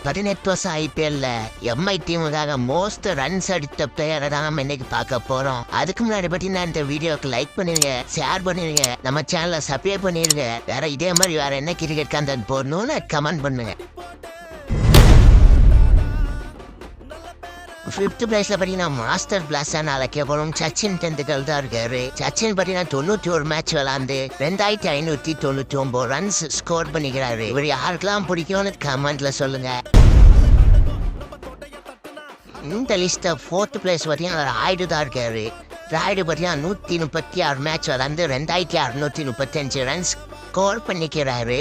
18 வருஷம் ஐபிஎல்ல Mi டீமுக்காக most runs அடித்த பிளேயரை தான் நம்ம இன்னைக்கு பார்க்க போறோம். அதுக்கு முன்னாடி பார்த்தீங்கன்னா இந்த வீடியோக்கு லைக் பண்ணிருங்க, ஷேர் பண்ணிருங்க, நம்ம சேனலை சப்ஸ்கிரைப் பண்ணிருங்க. வேற இதே மாதிரி வேற என்ன கிரிக்கெட் கண்டென்ட் போடணும்னு கமெண்ட் பண்ணுங்க. 5th பிளேஸ்ல பார்த்தீங்கன்னா மாஸ்டர் பிளாஸ்டான அழைக்கப்படும் சச்சின் டெண்டுல்கர் தான் இருக்காரு. சச்சின் பார்த்தீங்கன்னா 91 மேட்ச் விளாண்டு 2599 ரன்ஸ் ஸ்கோர் பண்ணிக்கிறாரு. இவர் யாருக்கெல்லாம் பிடிக்கும்னு கமெண்ட்ல சொல்லுங்க. இந்த லிஸ்ட்டை 4th பிளேஸ் பார்த்தீங்கன்னா ராய்டு தான் இருக்காரு. ராய்டு பார்த்தீங்கன்னா 136 மேட்ச் விளாண்டு 2635 ரன்ஸ் ஸ்கோர் பண்ணிக்கிறாரு.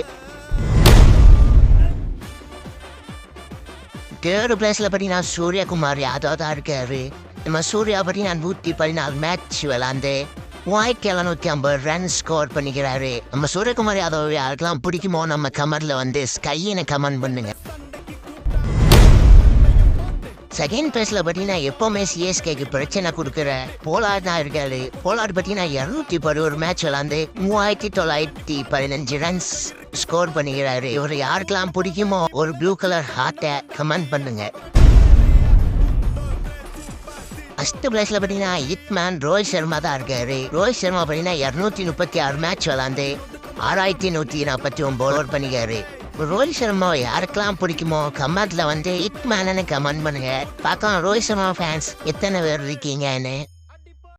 3rd பிளேஸ்ல பார்த்தீங்கன்னா சூரியகுமார் யாதவ் தான் இருக்காரு. நம்ம சூர்யா பார்த்தீங்கன்னா 114 மேட்ச் விளாண்டு 1750 ரன் ஸ்கோர் பண்ணிக்கிறாரு. நம்ம சூரியகுமார் யாதவ் யாருக்கெல்லாம் பிடிக்குமோ நம்ம கமெண்ட்ல வந்து ஸ்கைன்னு கமெண்ட் பண்ணுங்க. 2nd பிளேஸ்ல பார்த்தீங்கன்னா எப்பவுமே சிஎஸ்கேக்கு பிரச்சனை கொடுக்குற போலார்ட் தான் இருக்காரு. போலார்ட் பார்த்தீங்கன்னா 211 மேட்ச் விளாண்டு 3915 ரன்ஸ் ஸ்கோர் பண்ணிக்கிறாரு. இவர் யாருக்கெல்லாம் பிடிக்குமோ ஒரு ப்ளூ கலர் ஹார்ட்டை கமெண்ட் பண்ணுங்க. 1st பிளேஸ்ல பார்த்தீங்கன்னா ஹிட்மேன் ரோஹித் சர்மா தான் இருக்காரு. ரோஹித் சர்மா பார்த்தீங்கன்னா 236 மேட்ச் விளாண்டு 6149 ஓவர் பண்ணிக்காரு. ரோஹித் சர்மா யாருக்கெல்லாம் பிடிக்குமோ கமெண்ட்ல வந்து ஹிட்மேனு கமெண்ட் பண்ணுங்க. பார்க்கலாம் ரோஹித் சர்மா ஃபேன்ஸ் எத்தனை பேர் இருக்கீங்கன்னு.